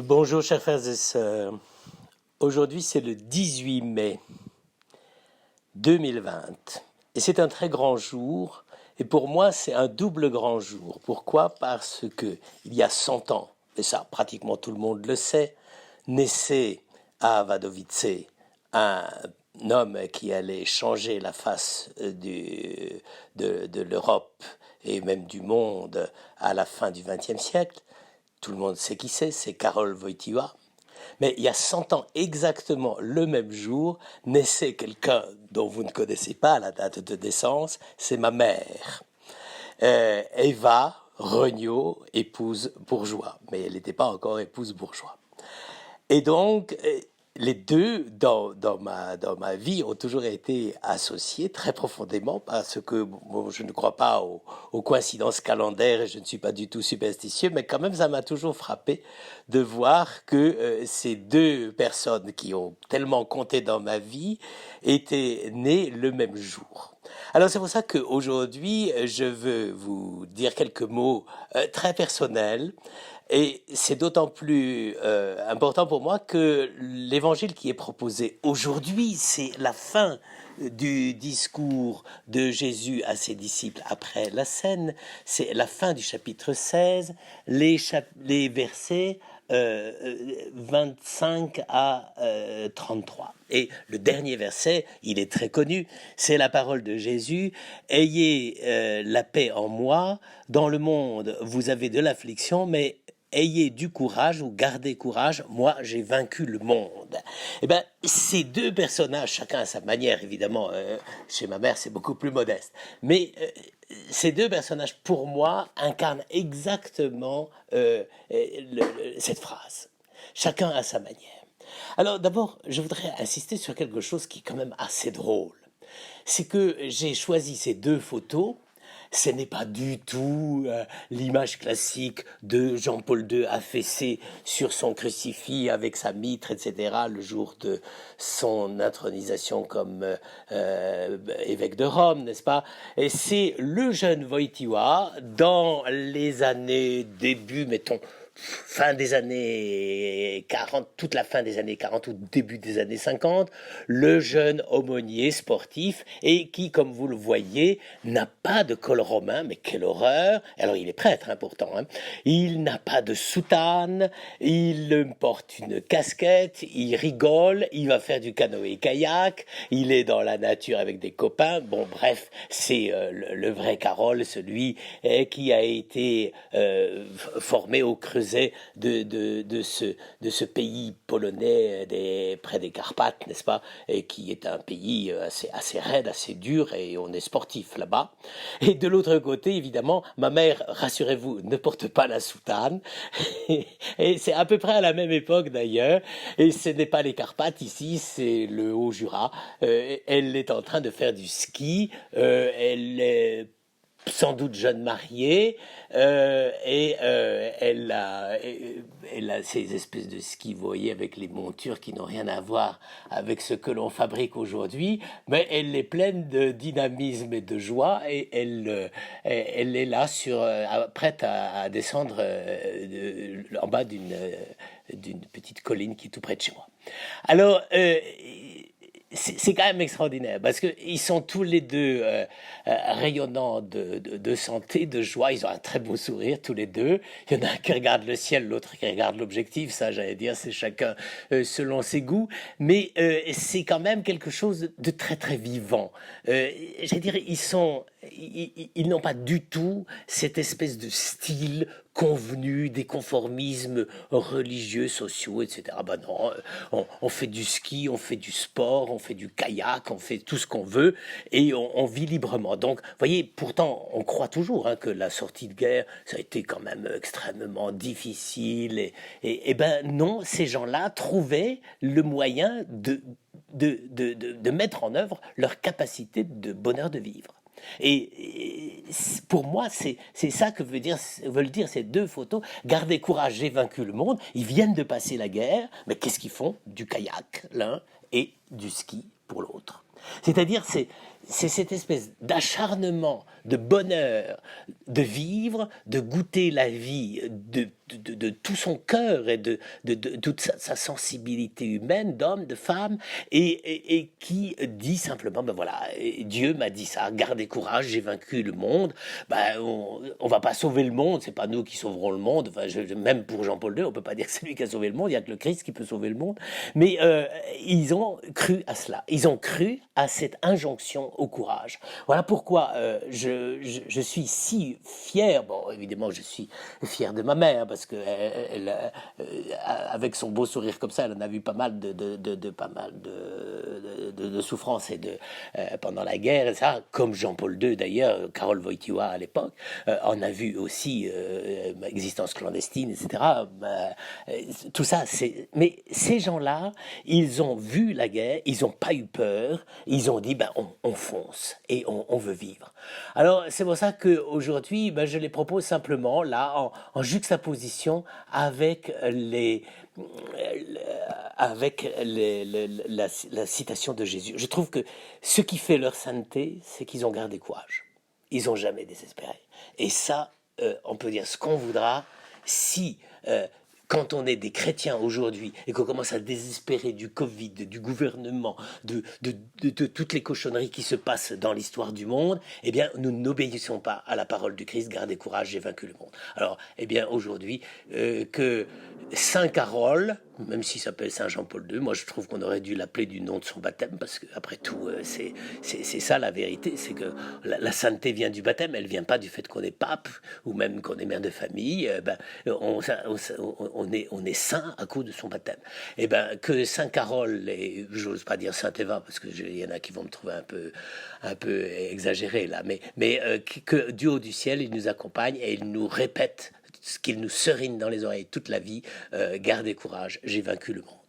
Bonjour chers frères et sœurs. Aujourd'hui c'est le 18 mai 2020 et c'est un très grand jour et pour moi c'est un double grand jour. Pourquoi? Parce que il y a 100 ans, et ça pratiquement tout le monde le sait, naissait à Wadowice un homme qui allait changer la face de l'Europe et même du monde à la fin du XXe siècle. Tout le monde sait qui c'est Karol Wojtyła. Mais il y a 100 ans exactement le même jour, naissait quelqu'un dont vous ne connaissez pas la date de naissance, c'est ma mère. Eva Regnault, épouse bourgeois, mais elle n'était pas encore épouse bourgeois. Et donc, les deux, dans ma vie, ont toujours été associés très profondément parce que bon, je ne crois pas aux coïncidences calendaires et je ne suis pas du tout superstitieux, mais quand même, ça m'a toujours frappé de voir que ces deux personnes qui ont tellement compté dans ma vie étaient nées le même jour. Alors c'est pour ça qu'aujourd'hui, je veux vous dire quelques mots très personnels. Et c'est d'autant plus important pour moi que l'évangile qui est proposé aujourd'hui, c'est la fin du discours de Jésus à ses disciples après la scène, c'est la fin du chapitre 16, les versets 25 à 33. Et le dernier verset, il est très connu, c'est la parole de Jésus, « Ayez la paix en moi, dans le monde vous avez de l'affliction, mais ayez du courage ou gardez courage, moi j'ai vaincu le monde. » Et bien, ces deux personnages, chacun à sa manière, évidemment, chez ma mère c'est beaucoup plus modeste, mais ces deux personnages, pour moi, incarnent exactement cette phrase. Chacun à sa manière. Alors d'abord, je voudrais insister sur quelque chose qui est quand même assez drôle. C'est que j'ai choisi ces deux photos. Ce n'est pas du tout l'image classique de Jean-Paul II affaissé sur son crucifix avec sa mitre, etc., le jour de son intronisation comme évêque de Rome, n'est-ce pas? Et c'est le jeune Wojtyła dans les années début, mettons, fin des années 40, toute la fin des années 40 ou début des années 50, le jeune aumônier sportif et qui, comme vous le voyez, n'a pas de col romain, mais quelle horreur! Alors il est prêtre, hein, pourtant. Hein. Il n'a pas de soutane, il porte une casquette, il rigole, il va faire du canoë-kayak, il est dans la nature avec des copains. Bon, bref, c'est le vrai Karol, celui qui a été formé au creuset de ce pays polonais près des Carpates, n'est-ce pas, et qui est un pays assez raide, assez dur, et on est sportif là-bas. Et de l'autre côté, évidemment, ma mère, rassurez-vous, ne porte pas la soutane, et c'est à peu près à la même époque d'ailleurs, et ce n'est pas les Carpates ici, c'est le Haut-Jura. Elle est en train de faire du ski, elle est sans doute jeune mariée, et elle a ces espèces de skis, vous voyez, avec les montures qui n'ont rien à voir avec ce que l'on fabrique aujourd'hui, mais elle est pleine de dynamisme et de joie, et elle est là prête à descendre en bas d'une petite colline qui est tout près de chez moi. Alors, c'est quand même extraordinaire parce qu'ils sont tous les deux rayonnants de santé, de joie. Ils ont un très beau sourire tous les deux. Il y en a un qui regarde le ciel, l'autre qui regarde l'objectif. Ça, j'allais dire, c'est chacun selon ses goûts. Mais c'est quand même quelque chose de très très vivant. J'allais dire, ils n'ont pas du tout cette espèce de style convenu, des conformismes religieux, sociaux, etc. Ben non, on fait du ski, on fait du sport, on fait du kayak, on fait tout ce qu'on veut et on vit librement. Donc, vous voyez, pourtant, on croit toujours hein, que la sortie de guerre, ça a été quand même extrêmement difficile. Et ben non, ces gens-là trouvaient le moyen de mettre en œuvre leur capacité de bonheur de vivre. Et pour moi, c'est ça que veulent dire ces deux photos. Gardez courage, j'ai vaincu le monde. Ils viennent de passer la guerre, mais qu'est-ce qu'ils font? Du kayak, l'un, et du ski pour l'autre. C'est-à-dire, c'est cette espèce d'acharnement de bonheur, de vivre, de goûter la vie de tout son cœur et de toute sa sensibilité humaine, d'homme, de femme, et qui dit simplement, ben voilà, Dieu m'a dit ça, gardez courage, j'ai vaincu le monde, ben on va pas sauver le monde, c'est pas nous qui sauverons le monde, enfin, même pour Jean-Paul II, on peut pas dire que c'est lui qui a sauvé le monde, il y a que le Christ qui peut sauver le monde, mais ils ont cru à cela, ils ont cru à cette injonction au courage. Voilà pourquoi je suis si fier, bon évidemment je suis fier de ma mère, parce que avec son beau sourire comme ça, elle en a vu pas mal de souffrances pendant la guerre, et ça, comme Jean-Paul II d'ailleurs, Karol Wojtyła à l'époque, en a vu aussi existence clandestine, etc. Tout ça, mais ces gens-là, ils ont vu la guerre, ils n'ont pas eu peur, ils ont dit, ben, on fonce et on veut vivre. Alors, c'est pour ça qu'aujourd'hui, ben, je les propose simplement, là, en juxtaposition avec la citation de Jésus. Je trouve que ce qui fait leur sainteté, c'est qu'ils ont gardé courage. Ils n'ont jamais désespéré. Et ça, on peut dire ce qu'on voudra, si quand on est des chrétiens aujourd'hui et qu'on commence à désespérer du Covid, du gouvernement, de toutes les cochonneries qui se passent dans l'histoire du monde, eh bien, nous n'obéissons pas à la parole du Christ, gardez courage, j'ai vaincu le monde. Alors, eh bien, aujourd'hui, que Saint Carole, même s'il s'appelle Saint Jean-Paul II, moi je trouve qu'on aurait dû l'appeler du nom de son baptême, parce que après tout, c'est ça la vérité, c'est que la sainteté vient du baptême, elle vient pas du fait qu'on est pape, ou même qu'on est mère de famille, on est saint à cause de son baptême. Et ben que Saint Carole, et j'ose pas dire Saint Eva, parce que il y en a qui vont me trouver un peu exagéré là, mais que du haut du ciel, il nous accompagne et il nous répète ce qu'il nous serine dans les oreilles toute la vie, gardez courage, j'ai vaincu le monde.